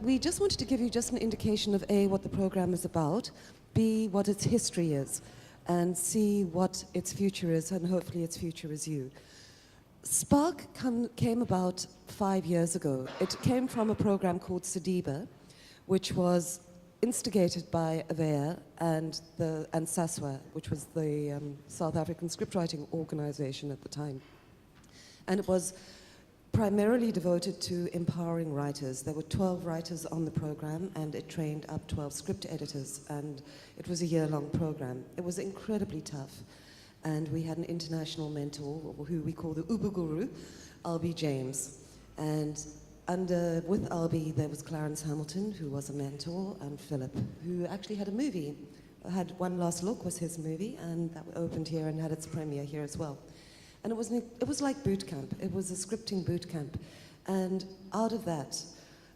we just wanted to give you just an indication of A, what the program is about, B, what its history is, and C, what its future is, and hopefully its future is you. Spark came about 5 years ago. It came from a program called Sediba, which was instigated by Avea and SASWA, which was the South African scriptwriting organization at the time. And it was primarily devoted to empowering writers. There were 12 writers on the program, and it trained up 12 script editors, and it was a year-long program. It was incredibly tough, and we had an international mentor, who we call the Ubu Guru, Albie James. And with Albie, there was Clarence Hamilton, who was a mentor, and Philip, who actually had a movie. Had One Last Look was his movie, and that opened here and had its premiere here as well. And it was like boot camp. It was a scripting boot camp. And out of that,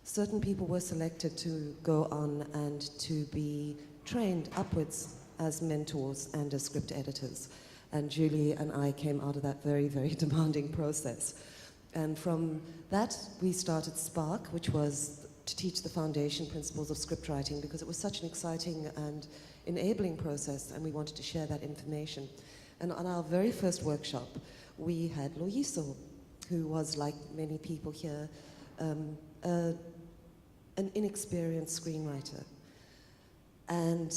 certain people were selected to go on and to be trained upwards as mentors and as script editors. And Julie and I came out of that very, very demanding process. And from that, we started Spark, which was to teach the foundation principles of scriptwriting, because it was such an exciting and enabling process, and we wanted to share that information. And on our very first workshop, we had Loyiso, who was, like many people here, an inexperienced screenwriter. And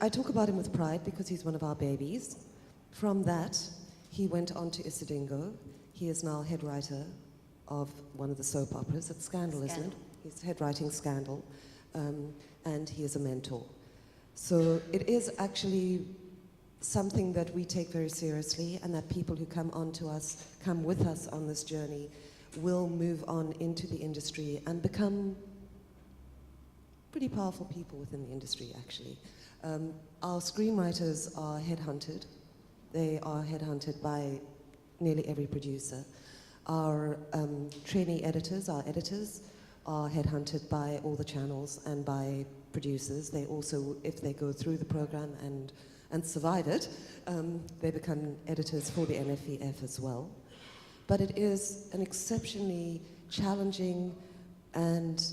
I talk about him with pride because he's one of our babies. From that, he went on to Isidingo. He is now head writer of one of the soap operas. It's Scandal, isn't it? He's head writing Scandal, and he is a mentor. So it is actually something that we take very seriously, and that people who come with us on this journey, will move on into the industry and become pretty powerful people within the industry, actually. Our screenwriters are headhunted. They are headhunted by nearly every producer. Our trainee editors, our editors, are headhunted by all the channels and by producers. They also, if they go through the program and survive it, they become editors for the NFVF as well. But it is an exceptionally challenging and,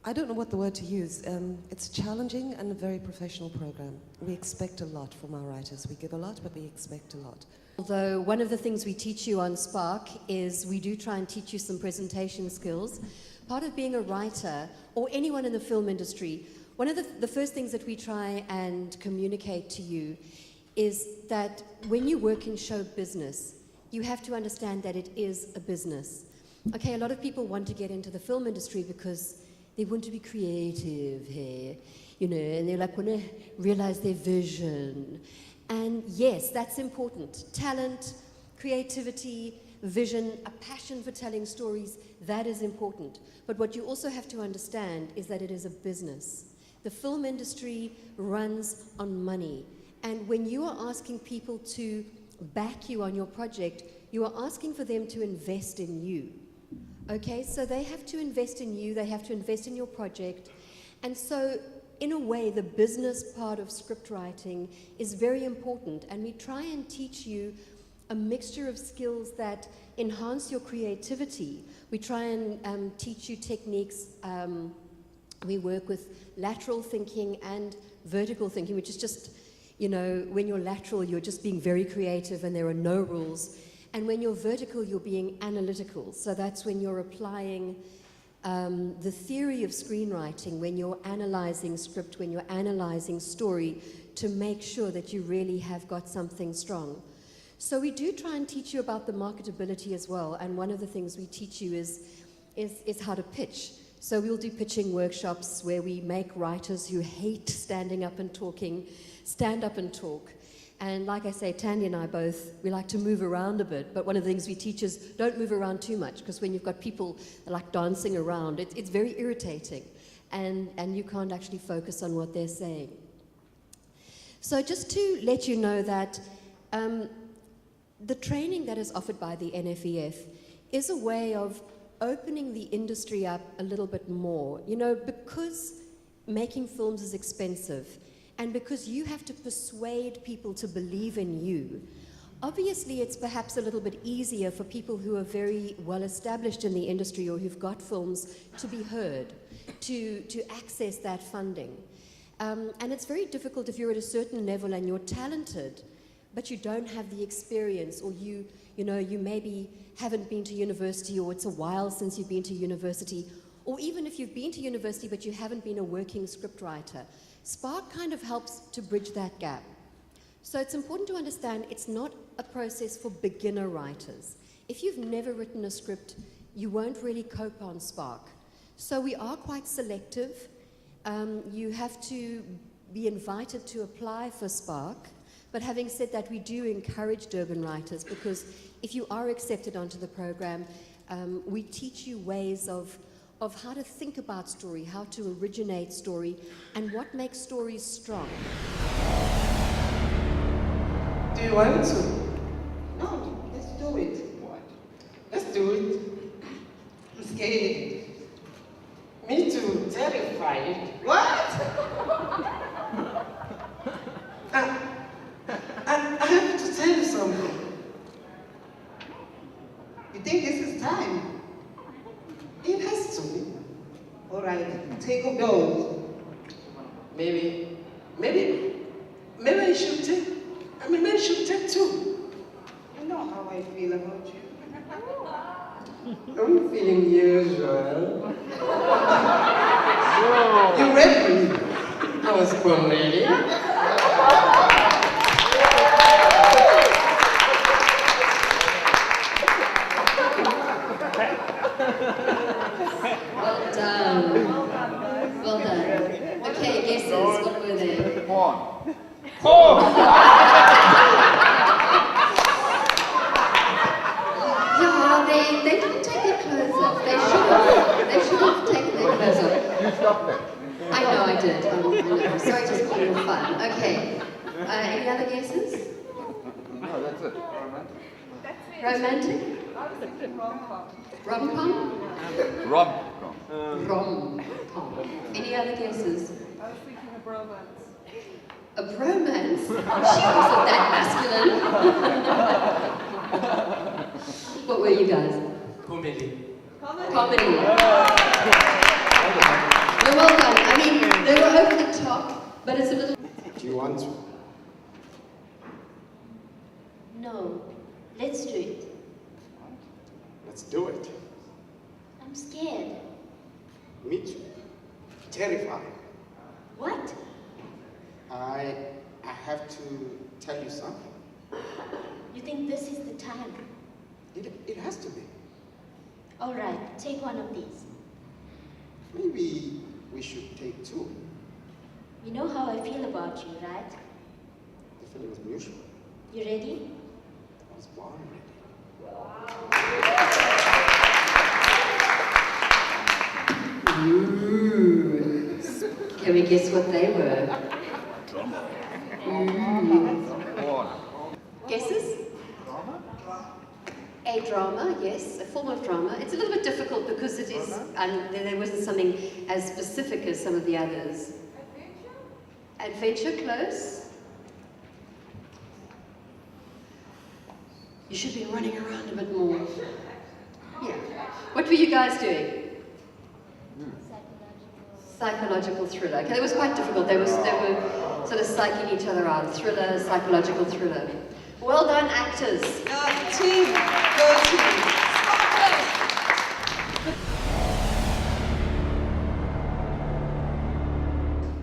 I don't know what the word to use, it's challenging and a very professional program. We expect a lot from our writers. We give a lot, but we expect a lot. Although one of the things we teach you on Spark is we do try and teach you some presentation skills. Part of being a writer, or anyone in the film industry, one of the first things that we try and communicate to you is that when you work in show business, you have to understand that it is a business. Okay, a lot of people want to get into the film industry because they want to be creative here, you know, and they like want to realize their vision. And yes, that's important. Talent, creativity, vision, a passion for telling stories, that is important. But what you also have to understand is that it is a business. The film industry runs on money. And when you are asking people to back you on your project, you are asking for them to invest in you. Okay, so they have to invest in you, they have to invest in your project. And so, in a way, the business part of script writing is very important. And we try and teach you a mixture of skills that enhance your creativity. We try and teach you techniques. We work with lateral thinking and vertical thinking, which is just, you know, when you're lateral, you're just being very creative and there are no rules. And when you're vertical, you're being analytical. So that's when you're applying the theory of screenwriting, when you're analyzing script, when you're analyzing story, to make sure that you really have got something strong. So we do try and teach you about the marketability as well. And one of the things we teach you is how to pitch. So we'll do pitching workshops where we make writers who hate standing up and talking, stand up and talk. And like I say, Tandy and I both, we like to move around a bit, but one of the things we teach is don't move around too much, because when you've got people like dancing around, it's very irritating, and you can't actually focus on what they're saying. So just to let you know that the training that is offered by the NFVF is a way of opening the industry up a little bit more, you know, because making films is expensive, and because you have to persuade people to believe in you, Obviously, it's perhaps a little bit easier for people who are very well established in the industry or who've got films to be heard, to access that funding. And it's very difficult if you're at a certain level and you're talented, but you don't have the experience, or you maybe haven't been to university, or it's a while since you've been to university, or even if you've been to university but you haven't been a working scriptwriter. Spark kind of helps to bridge that gap. So it's important to understand it's not a process for beginner writers. If you've never written a script, you won't really cope on Spark. So we are quite selective. You have to be invited to apply for Spark. But having said that, we do encourage Durban writers, because if you are accepted onto the program, we teach you ways of how to think about story, how to originate story, and what makes stories strong. Do you want to? No, let's do it. What? Let's do it. I'm scared. Me too, terrified. What? I have to tell you something. You think this is time? It has to be. All right, take a go. Maybe I should take. Maybe I should take two. You know how I feel about you. I'm feeling usual. You ready? I was born ready. Well done. Well done. Okay, guesses, what were they? Yeah, they didn't take their clothes off. They should have taken their clothes off. You stopped it. I know I did. I'm sorry to spoil your fun. Okay. Any other guesses? No, that's it. Romantic? Rom-com? Rom-com. Rom-com. Any other guesses? I was thinking of romance. A bromance? She wasn't that masculine. What were you guys? Comedy. Comedy. No, well done. I mean, they were over the top, but it's a little... Do you want to? No, let's do it. Let's do it. I'm scared. Me too. Terrified. What? I have to tell you something. You think this is the time? It has to be. All right, take one of these. Maybe we should take two. You know how I feel about you, right? The feeling was mutual. You ready? I was born ready. Ooh. Can we guess what they were? Guesses? A drama, yes, a form of drama. It's a little bit difficult because it is, there wasn't something as specific as some of the others. Adventure, close. You should be running around a bit more. Yeah. What were you guys doing? Psychological thriller. Okay, that was quite difficult. They were sort of psyching each other out. Thriller, psychological thriller. Well done, actors. Team, go team.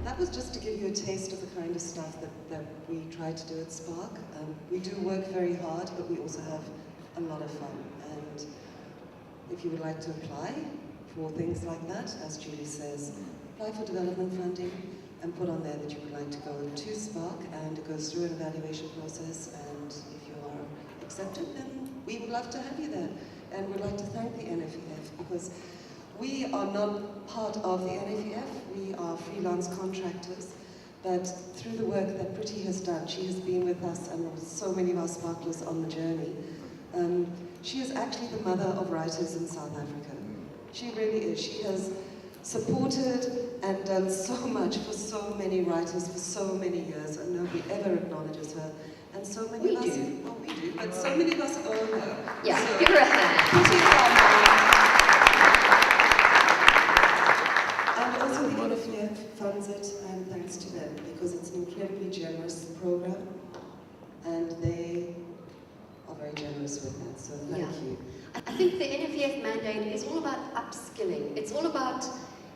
That was just to give you a taste of the kind of stuff that we try to do at Spark. We do work very hard, but we also have a lot of fun. And if you would like to apply for things like that, as Julie says, apply for development funding and put on there that you would like to go to Spark, and it goes through an evaluation process, and if you are accepted, then we would love to have you there. And we'd like to thank the NFVF, because we are not part of the NFVF, we are freelance contractors, but through the work that Priti has done, she has been with us and so many of our sparklers on the journey. She is actually the mother of writers in South Africa. She really is. She has supported and done so much for so many writers for so many years, and nobody ever acknowledges her. And so many We of us, do. well, we do, but so many of us own her. Yeah, So, give her a hand. pretty proud. And also the NFVF funds it, and thanks to them, because it's an incredibly generous program, and they are very generous with that, so thank Yeah. you. I think the NFVF mandate is all about upskilling. It's all about,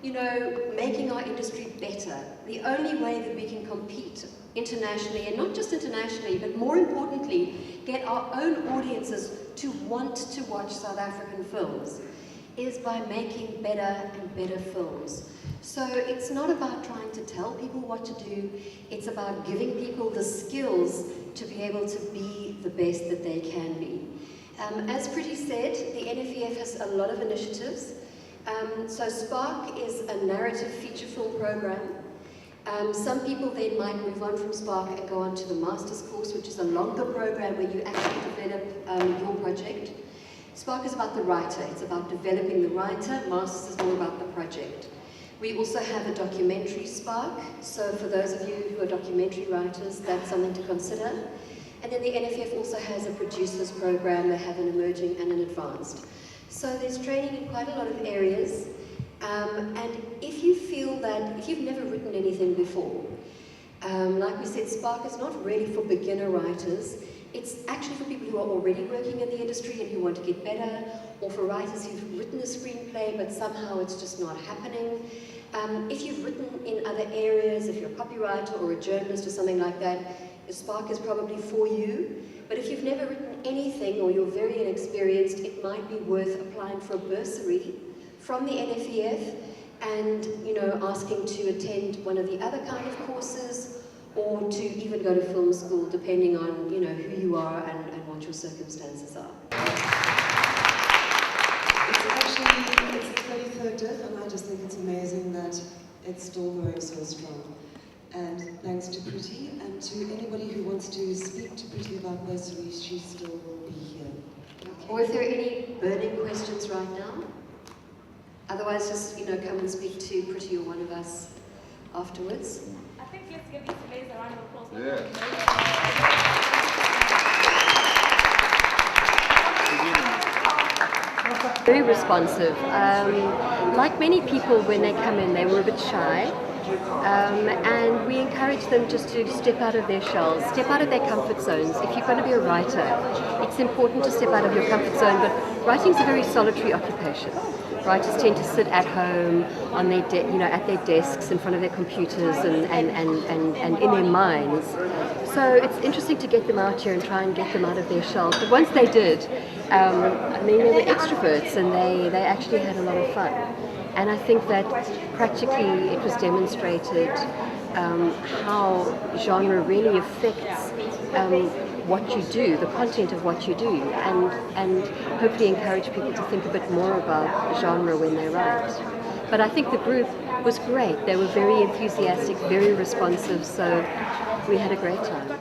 you know, making our industry better. The only way that we can compete internationally, and not just internationally, but more importantly, get our own audiences to want to watch South African films, is by making better and better films. So it's not about trying to tell people what to do, it's about giving people the skills to be able to be the best that they can be. As Pretty said, the NFVF has a lot of initiatives. So Spark is a narrative feature film program. Some people then might move on from Spark and go on to the Master's course, which is a longer program where you actually develop your project. Spark is about the writer, it's about developing the writer. Master's is more about the project. We also have a documentary Spark, so for those of you who are documentary writers, that's something to consider. And then the NFF also has a producers program. They have an emerging and an advanced. So there's training in quite a lot of areas. And if you feel that, if you've never written anything before, like we said, Spark is not really for beginner writers. It's actually for people who are already working in the industry and who want to get better, or for writers who've written a screenplay but somehow it's just not happening. If you've written in other areas, if you're a copywriter or a journalist or something like that, Spark is probably for you. But if you've never written anything or you're very inexperienced, it might be worth applying for a bursary from the NFVF and, you know, asking to attend one of the other kind of courses, or to even go to film school, depending on, you know, who you are and what your circumstances are. It's actually, it's the 33rd DIFF, and I just think it's amazing that it's still going so strong. And thanks to Pretty, and to anybody who wants to speak to Pretty about bursaries, she still will be here. Okay. Or if there are any burning questions right now, otherwise just, you know, come and speak to Pretty or one of us afterwards. I think let's give these ladies a round of applause. Yeah. Very responsive. Like many people, when they come in, they were a bit shy. And we encourage them just to step out of their shells, step out of their comfort zones. If you're going to be a writer, it's important to step out of your comfort zone, but writing is a very solitary occupation. Writers tend to sit at home on their at their desks in front of their computers and in their minds. So it's interesting to get them out here and try and get them out of their shells. But once they did, I mean, they were extroverts and they actually had a lot of fun. And I think that practically it was demonstrated how genre really affects what you do, the content of what you do, and hopefully encourage people to think a bit more about genre when they write. But I think the group was great. They were very enthusiastic, very responsive, so we had a great time.